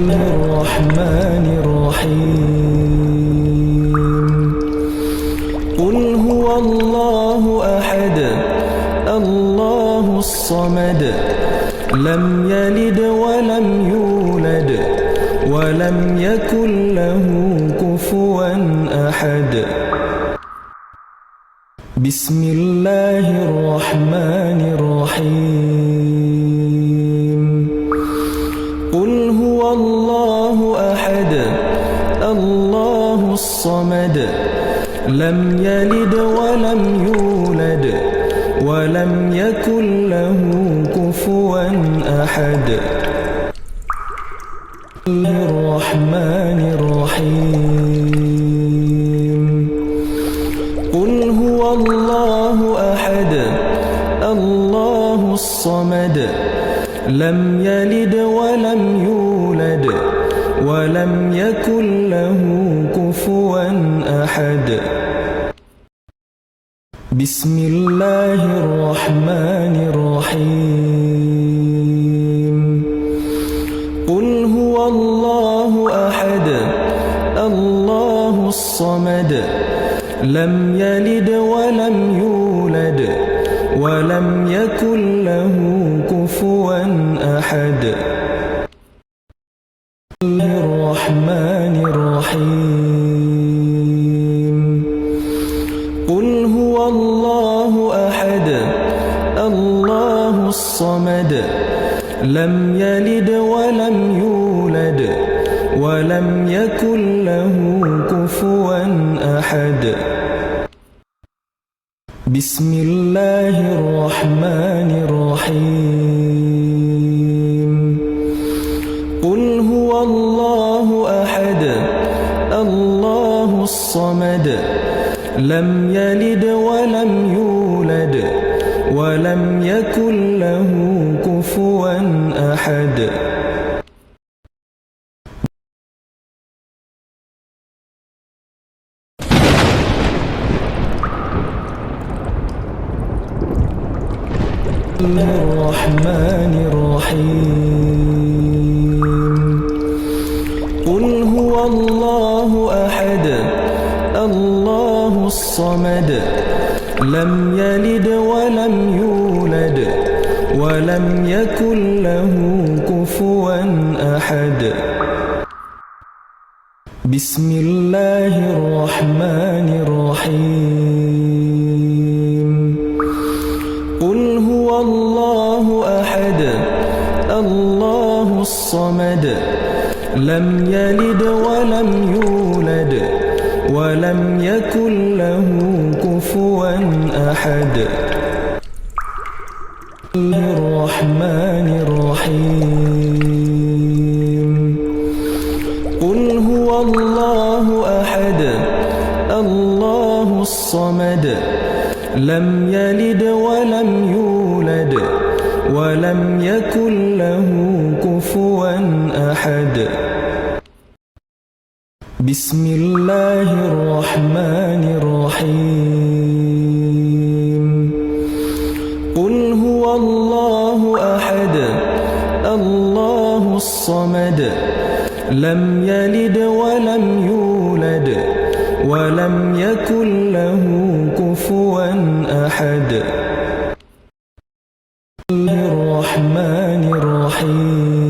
الرحمن الرحيم قل هو الله أحد الله الصمد لم يلد ولم يولد ولم يكن له كفوا أحد بسم الله الرحمن الرحيم قل هو الله أحد الله الصمد لم يلد ولم يولد ولم يكن له كفوا أحد الرحمن الرحيم قل هو الله أحد الله الصمد لم يلد ولم يولد ولم يكن له كفوا أحد بسم الله الرحمن الرحيم قل هو الله أحد الله الصمد لم يلد ولم يولد ولم يكن له كفوا أحد الرحمن الرحيم قل هو الله أحد الله الصمد لم يلد ولم يولد ولم يكن له كفوا أحد بسم الله الرحمن الرحيم قل هو الله أحد الله الصمد لم يلد ولم يولد ولم يكن له كفوا أحد الرحمن الرحيم قل هو الله أحد الله الصمد لم يلد ولم يولد ولم يكن له كفوا أحد بسم الله الرحمن الرحيم قل هو الله أحد الله الصمد لم يلد ولم يولد ولم يكن له كفوا أحد الرحمن الرحيم قل هو الله أحد الله الصمد لم يلد ولم يولد ولم يكن له كفوا أحد بسم الله الرحمن الرحيم قل هو الله أحد الله الصمد لم يلد ولم يولد ولم يكن له كفوا أحد الرحمن الرحيم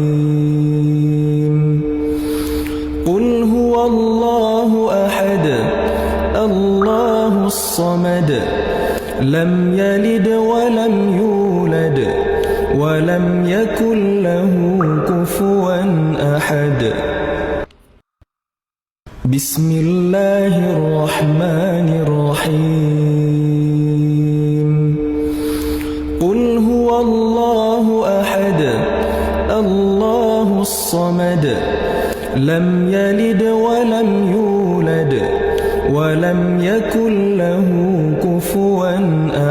قل هو الله أحد الله الصمد لم يلد ولم يولد ولم يكن له كفوا أحد بسم الله الرحمن الرحيم قل هو الله أحد الله الصمد لم يلد ولم يولد ولم يكن له كفوا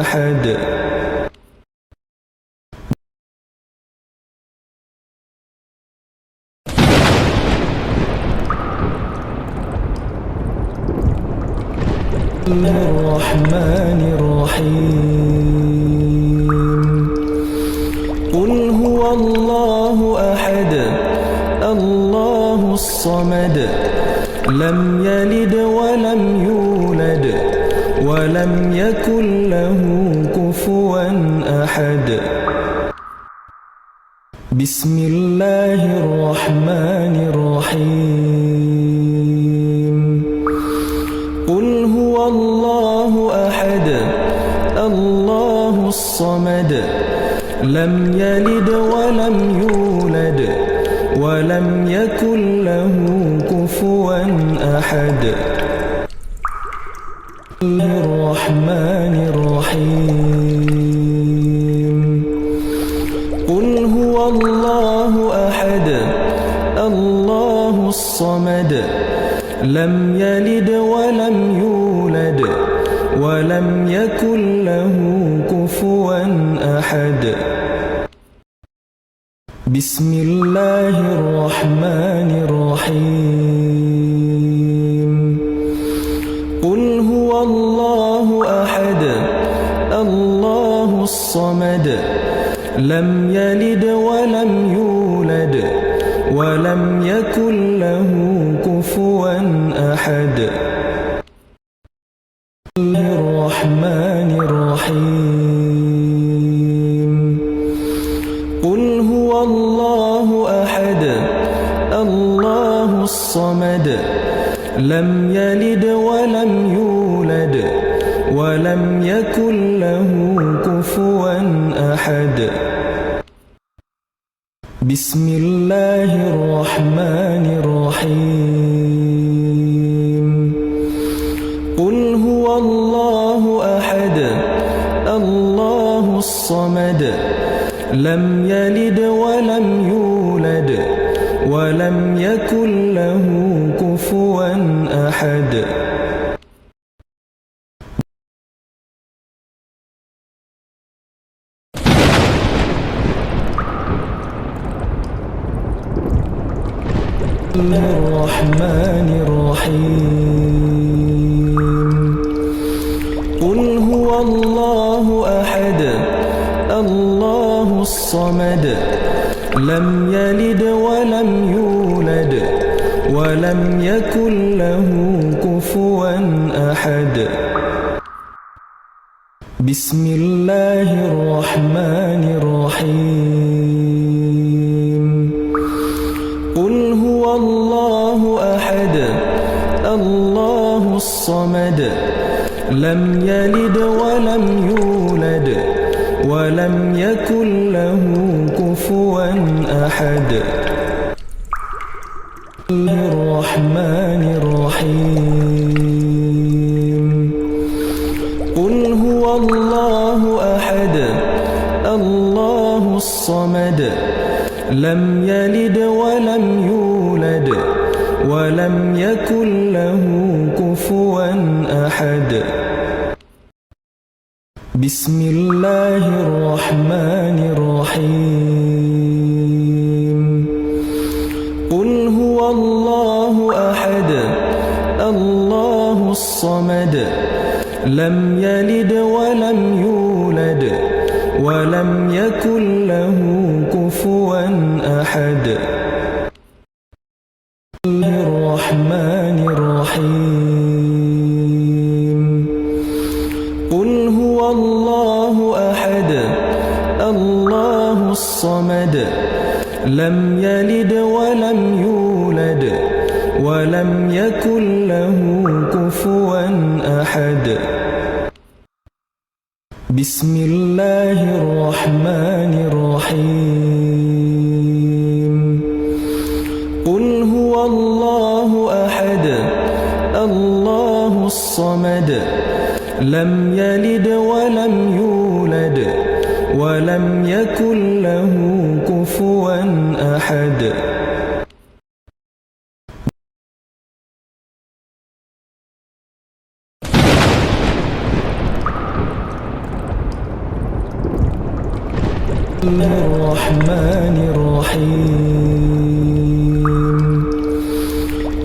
أحد الرحمن الرحيم قل هو الله أحد الله الصمد لم يلد ولم يولد ولم يكن له كفوا أحد بسم الله الرحمن الرحيم قل هو الله أحد الله الصمد لم يلد ولم يولد ولم يكن له كفوا أحد الرحمن الرحيم قل هو الله أحد الله الصمد لم يلد ولم يولد ولم يكن له كفوا أحد بسم الله الرحمن الرحيم قل هو الله أحد الله الصمد لم يلد ولم يولد ولم يكن له كفوا أحد الرحمن الرحيم قل هو الله أحد الله الصمد لم يلد ولم يولد ولم يكن له كفوا أحد بسم الله الرحمن الرحيم قل هو الله أحد الله الصمد لم يلد ولم يولد ولم يكن له كفوا أحد الرحمن الرحيم قل هو الله أحد الله الصمد لم يلد ولم يولد ولم يكن له كفوا أحد بسم الله الرحمن الرحيم قل هو الله أحد الله الصمد لم يلد ولم يولد ولم يكن له كفوا أحد الرحمن الرحيم قل هو الله أحد الله الصمد لم يلد ولم يولد ولم يكن له كفوا أحد بسم الله الرحمن الرحيم قل هو الله أحد الله الصمد لم يلد ولم يولد ولم يكن له كفوا أحد الرحمن الرحيم قل هو الله أحد الله الصمد لم يلد ولم يولد ولم يكن له كفوا أحد بسم الله الرحمن الرحيم قل هو الله أحد الله الصمد لم يلد ولم يولد ولم يكن له كفوا أحد الرحمن الرحيم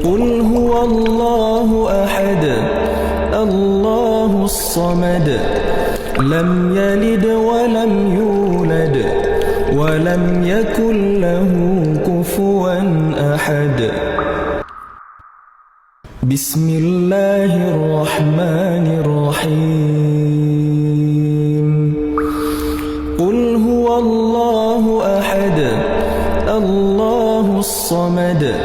قل هو الله أحد الله الصمد لم يلد ولم يولد ولم يكن له كفوا أحد بسم الله الرحمن الرحيم قل هو الله أحد الله الصمد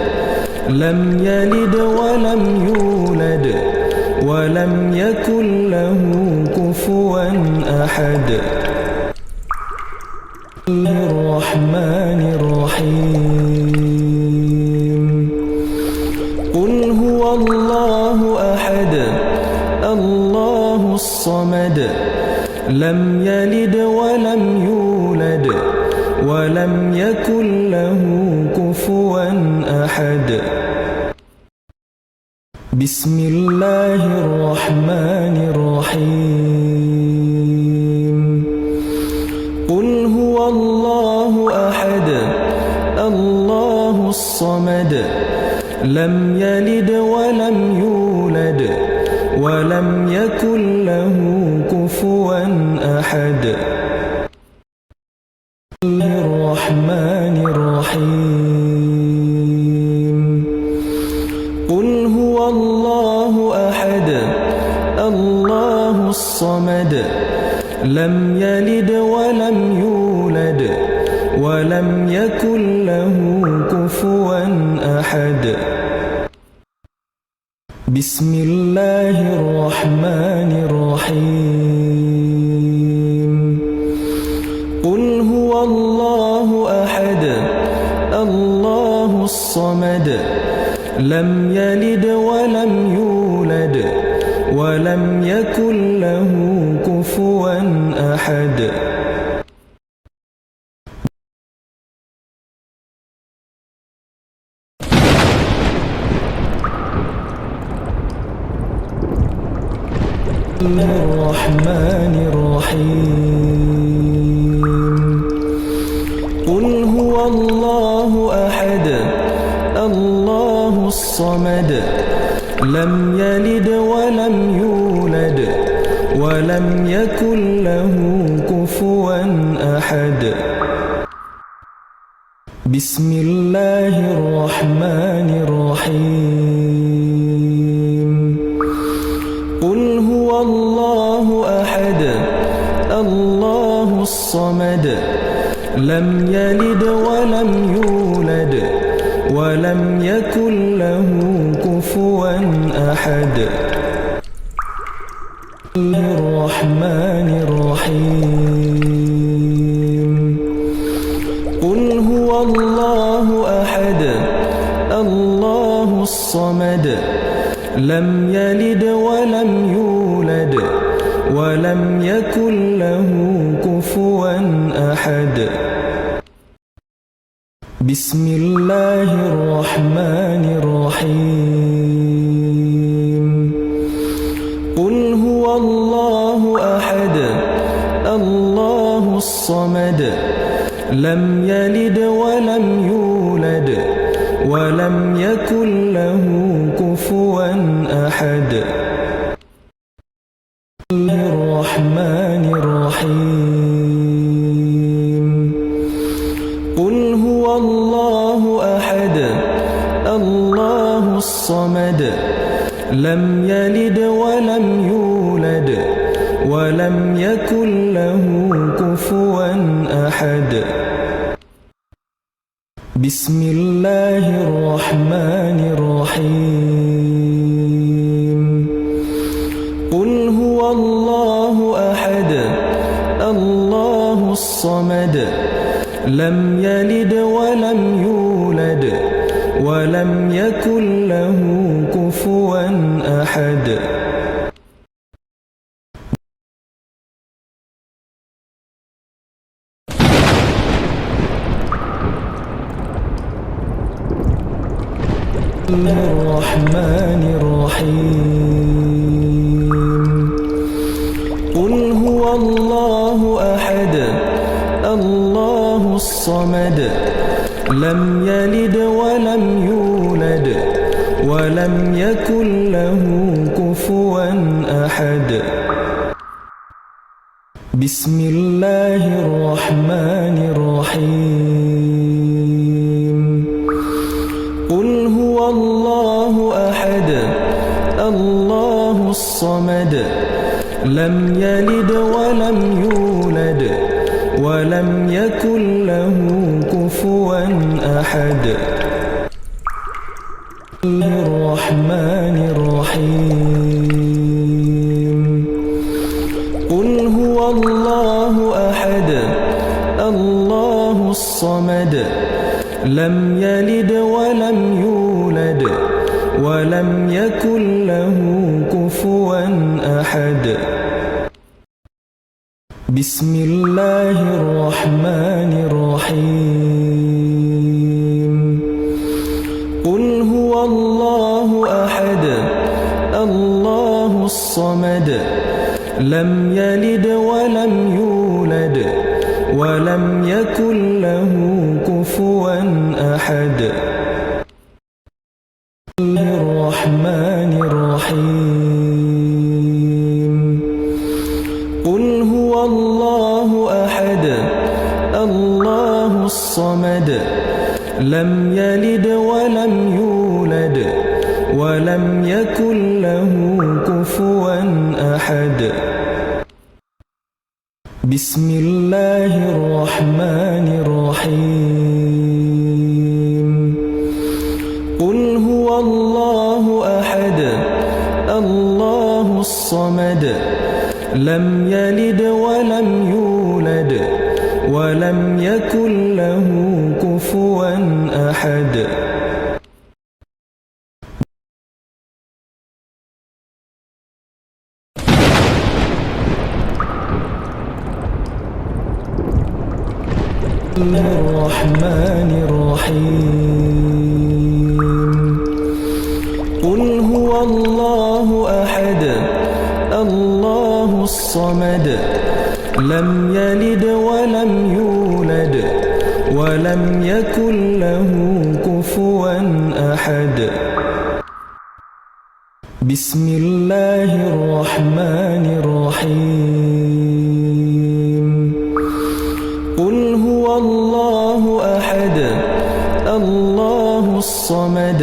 لم يلد ولم يولد ولم يكن له كفوا أحد الرحمن الرحيم قل هو الله أحد الله الصمد لم يلد ولم يولد ولم يكن له كفوا أحد بسم الله الرحمن الرحيم قل هو الله أحد الله الصمد لم يلد ولم يولد ولم يكن له كفوا أحد الرحمن الرحيم قل هو الله أحد الله الصمد لم يلد ولم يولد ولم يكن له كفوا أحد بسم الله الرحمن الرحيم قل هو الله أحد الله الصمد لم يلد ولم يولد ولم يكن له كفوا أحد الرحمن الرحيم قل هو الله أحد الله الصمد لم يلد ولم يولد ولم يكن له كفوا أحد بسم الله الرحمن الرحيم قل هو الله أحد الله الصمد لم يلد ولم يولد ولم يكن له كفوا أحد الرحمن الرحيم قل هو الله أحد الله الصمد لم يلد ولم يولد ولم يكن له كفوا أحد بسم الله الرحمن الرحيم قل هو الله أحد الله الصمد لم يلد ولم يولد ولم يكن له كفوا أحد الرحمن الرحيم قل هو الله أحد الله الصمد لم يلد ولم يولد ولم يكن له كفوا أحد بسم الله الرحمن الرحيم قل هو الله أحد الله الصمد لم يلد ولم يولد ولم يكن له كفوا أحد الرحمن الرحيم قل هو الله أحد الله الصمد لم يلد ولم يولد ولم يكن له كفوا أحد بسم الله الرحمن الرحيم قل هو الله أحد الصمد لم يلد ولم يولد ولم يكن له كفوا أحد الرحمن الرحيم قل هو الله أحد الله الصمد لم يلد ولم يولد ولم يكن له كفوا أحد بسم الله الرحمن الرحيم قل هو الله أحد الله الصمد لم يلد ولم يولد ولم يكن له كفوا أحد الرحمن الرحيم قل هو الله أحد الله الصمد لم يلد ولم يولد ولم يكن له كفوا أحد بسم الله الرحمن الرحيم قل هو الله أحد الله الصمد لم يلد ولم يولد ولم يكن له كفوا أحد الرحمن الرحيم قل هو الله أحد الله الصمد لم يلد ولم يولد ولم يكن له كفوا أحد بسم الله الرحمن الرحيم قل هو الله أحد الله الصمد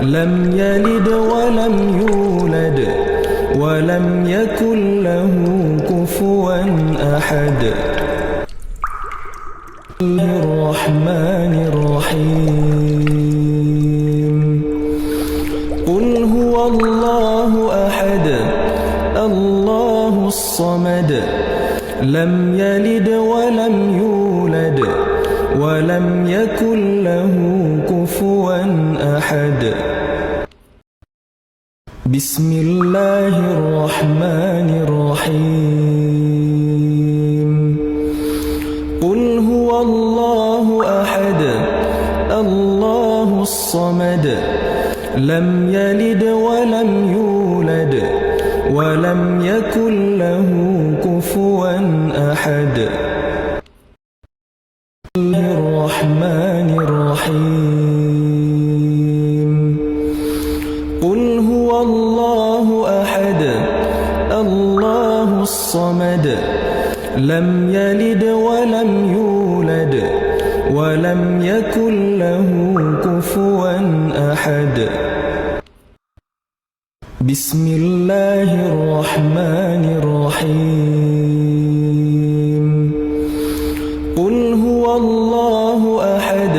لم يلد ولم يولد ولم يكن له كفوا أحد الرحمن الرحيم قل هو الله أحد الله الصمد لم يلد ولم يولد ولم يكن له كفوا أحد بسم الله الرحمن الرحيم قل هو الله أحد الله الصمد لم يلد ولم يولد ولم يكن له كفوا أحد الرحمن الرحيم قل هو الله أحد الله الصمد لم يلد ولم يولد ولم يكن له كفوا أحد بسم الله الرحمن الرحيم قل هو الله أحد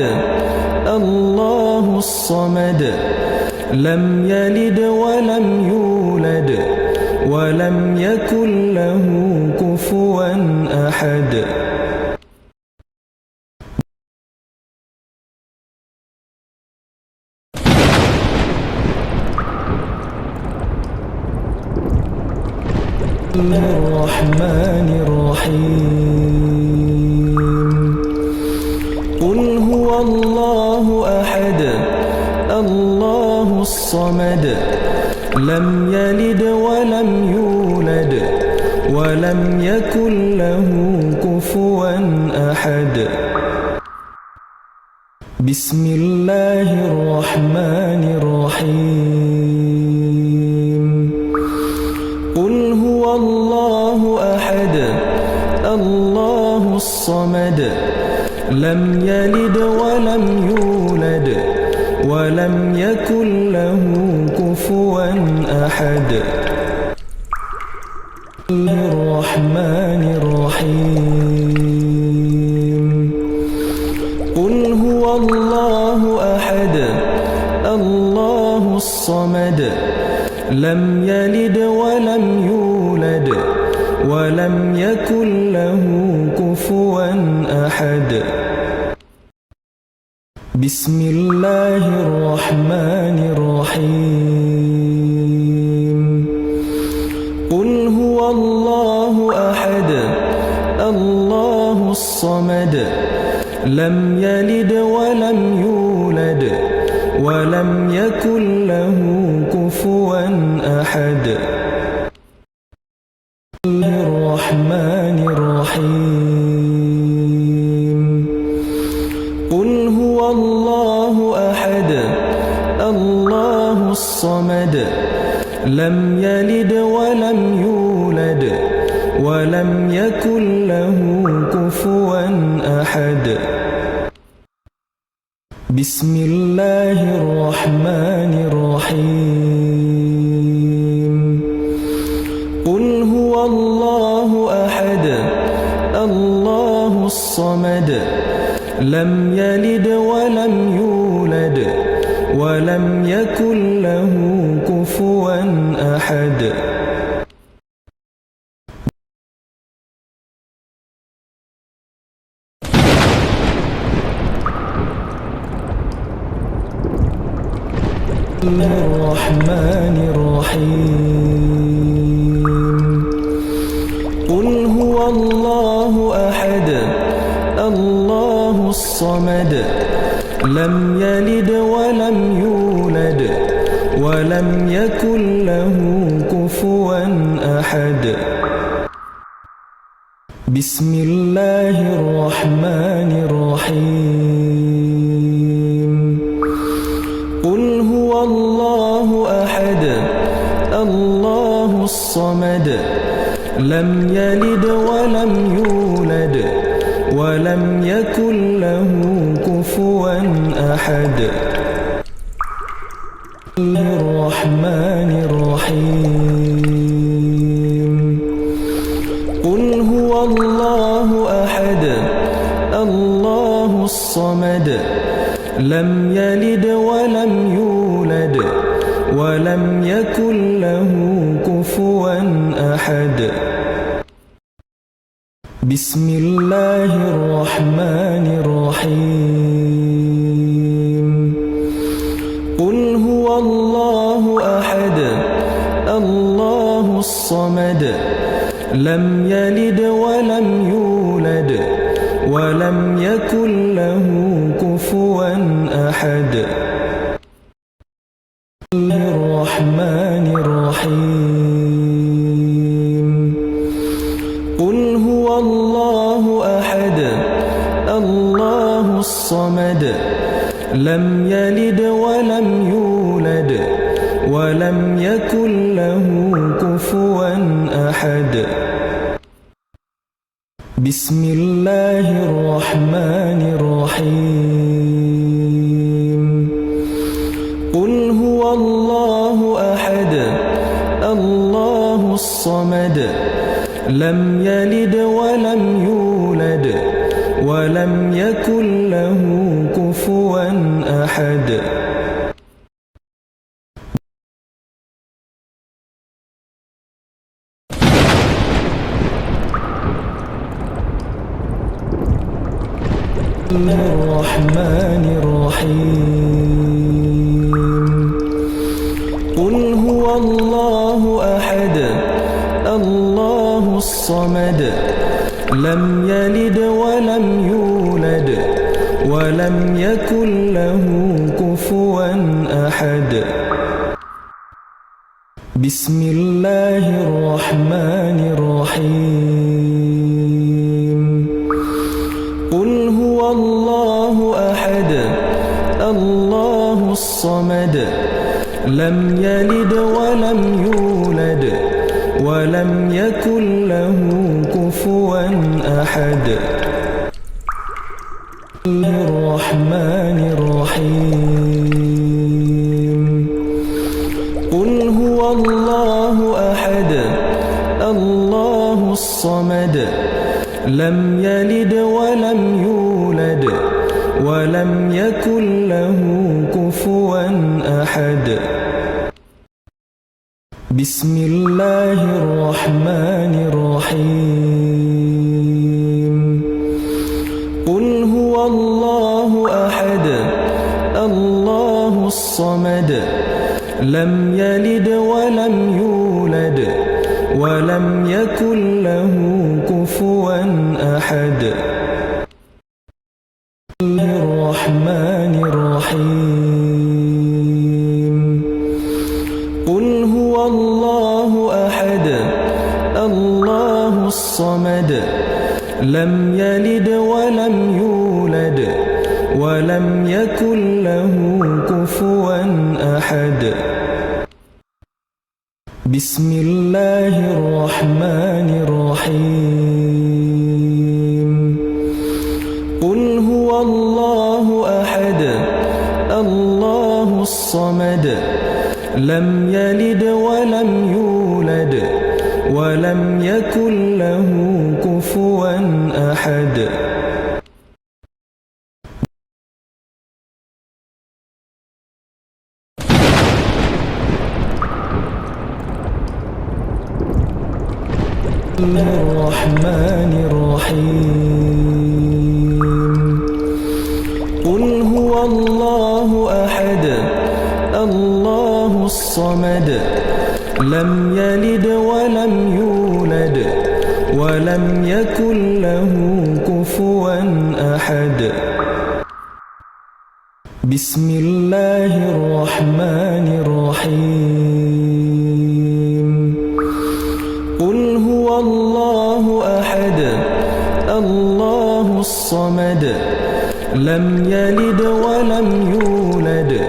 الله الصمد لم يلد ولم يولد ولم يكن له كفوا أحد الرحمن الرحيم قل هو الله أحد الله الصمد لم يلد ولم يولد ولم يكن له كفوا أحد بسم الله الرحمن الرحيم قل هو الله أحد الله الصمد لم يلد ولم يولد ولم يكن له كفوا أحد الرحمن الرحيم قل هو الله أحد الله الصمد لم يلد ولم يولد ولم يكن له كفوا أحد بسم الله الرحمن الرحيم قل هو الله أحد الله الصمد لم يلد ولم يولد ولم يكن له كفوا أحد الرحمن الرحيم قل هو الله أحد الله الصمد لم يلد ولم يولد ولم يكن له كفوا أحد بسم الله الرحمن الرحيم قل هو الله أحد الله الصمد لم يلد ولم يولد ولم يكن له كفوا أحد الرحمن الرحيم قل هو الله أحد الله الصمد لم يلد ولم يولد ولم يكن له كفوا أحد بسم الله الرحمن الرحيم قل هو الله أحد الله الصمد لم يلد ولم يولد ولم يكن له كفوا أحد الرحمن الرحيم قل هو الله أحد الله الصمد لم يلد ولم يولد ولم يكن له كفوا أحد بسم الله الرحمن الرحيم قل هو الله أحد الله الصمد لم يلد ولم يولد ولم يكن له كفوا أحد الرحمن الرحيم قل هو الله أحد الله الصمد لم يلد ولم يولد ولم يكن له كفوا أحد بسم الله الرحمن الرحيم قل هو الله أحد الله الصمد لم يلد ولم يولد ولم يكن له كفوا أحد الرحمن الرحيم قل هو الله أحد الله الصمد لم يلد ولم يولد ولم يكن له كفوا أحد بسم الله الرحمن الرحيم قل هو الله أحد الله الصمد لم يلد ولم يولد ولم يكن له كفوا أحد الرحمن الرحيم قل هو الله أحد الله لم يلد ولم يولد ولم يكن له كفوا أحد بسم الله الرحمن الرحيم قل هو الله أحد الله الصمد لم يلد ولم يولد ولم يكن له كفوا أحد الرحمن الرحيم قل هو الله أحد الله الصمد لم يلد ولم يولد ولم يكن له كفوا أحد بسم الله الرحمن الرحيم قل هو الله أحد الله الصمد لم يلد ولم يولد ولم يكن له كفوا أحد الرحمن الرحيم قل هو الله أحد الله الصمد لم يلد ولم يولد ولم يكن له كفوا أحد بسم الله الرحمن الرحيم قل هو الله أحد الله الصمد لم يلد ولم يولد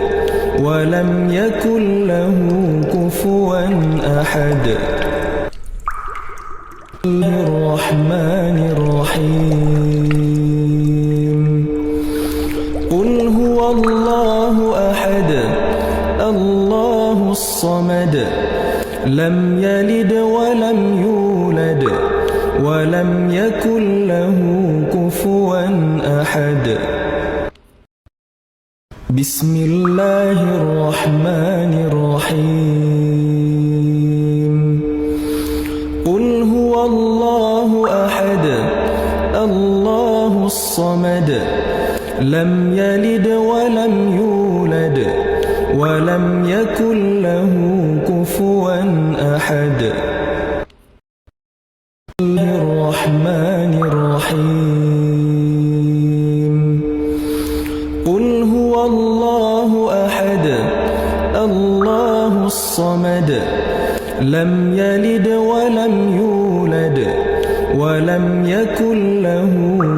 ولم يكن له كفوا أحد الرحمن الرحيم قل هو الله أحد الله الصمد لم يلد ولم يولد ولم يكن له كفوا أحد بسم الله الرحمن الرحيم قل هو الله أحد الله الصمد لم يلد ولم يولد ولم يكن له كفوا أحد الرحمن الرحيم قل هو الله أحد الله الصمد لم يلد ولم يولد ولم يكن له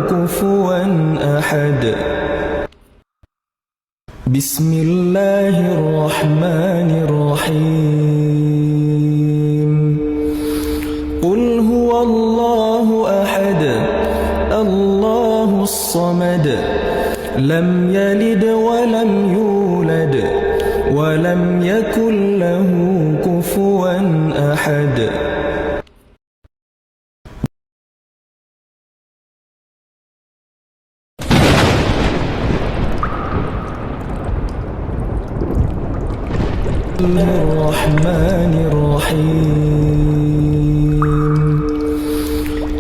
كفوا أحد بسم الله الرحمن الرحيم قل هو الله أحد الله الصمد لم يلد ولم يولد ولم يكن له كفوا أحد الرحمن الرحيم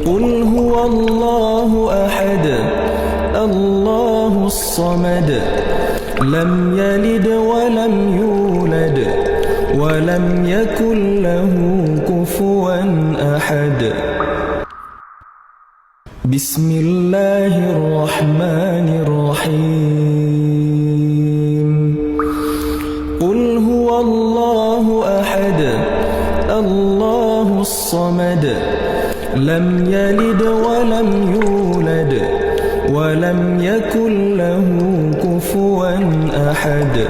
قل هو الله أحد الله الصمد لم يلد ولم يولد ولم يكن له كفوا أحد بسم الله الرحمن الرحيم قل هو الله أحد الله الصمد لم يلد ولم يولد ولم يكن له كفوا أحد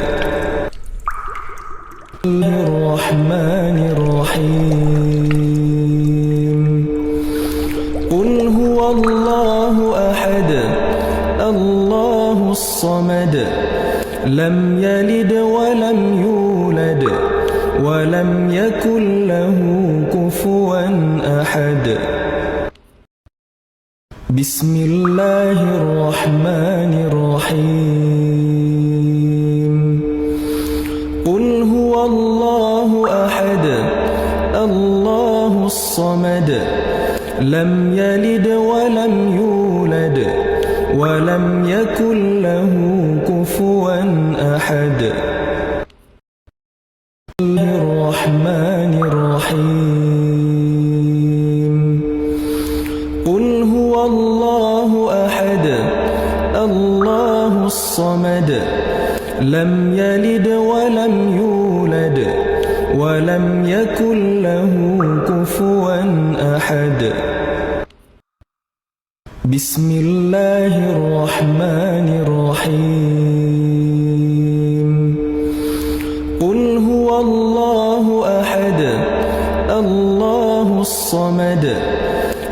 الرحمن الرحيم قل هو الله أحد الله الصمد لم يلد ولم يولد ولم يكن له كفوا أحد بسم الله الرحمن الرحيم قل هو الله أحد الله الصمد لم يلد ولم يولد ولم يكن له كفوا أحد الرحمن الرحيم قل هو الله أحد الله الصمد لم يلد ولم يولد ولم يكن له كفوا أحد بسم الله الرحمن الرحيم قل هو الله أحد الله الصمد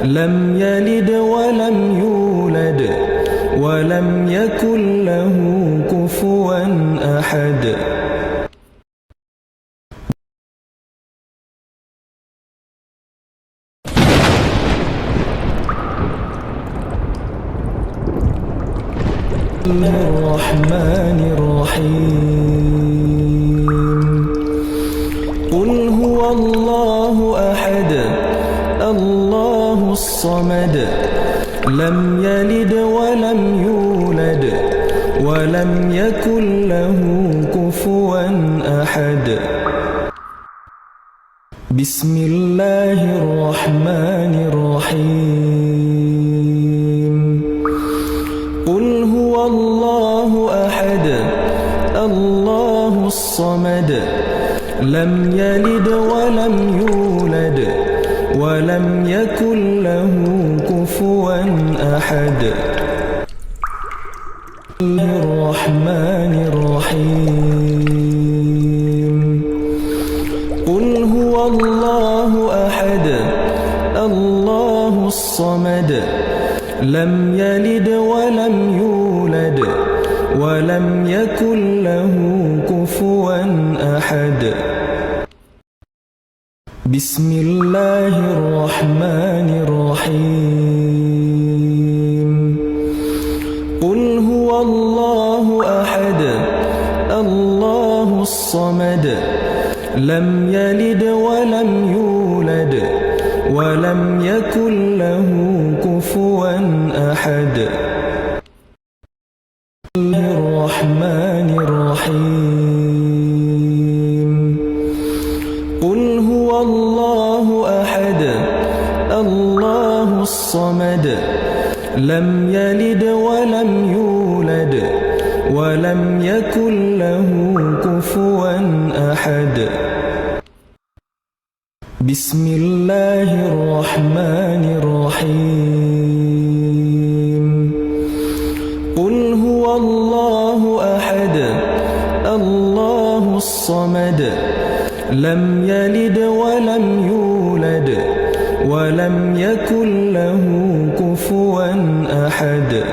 لم يلد ولم يولد ولم يكن له كفوا أحد الرحمن الرحيم قل هو الله أحد الله الصمد لم يلد ولم يولد ولم يكن له كفوا أحد بسم الله الرحمن الرحيم قل هو الله أحد الله الصمد لم يلد ولم يولد ولم يكن له كفوا أحد الرحمن الرحيم قل هو الله أحد الله الصمد لم يلد ولم يولد ولم يكن له كفوا أحد بسم الله الرحمن الرحيم قل هو الله أحد الله الصمد لم يلد ولم يولد ولم يكن له كفوا أحد الرحمن الرحيم قل هو الله أحد الله الصمد لم يلد ولم يولد ولم يكن له كفوا أحد بسم الله الرحمن الرحيم قل هو الله أحد الله الصمد لم يلد ولم يولد ولم يكن له كفوا أحد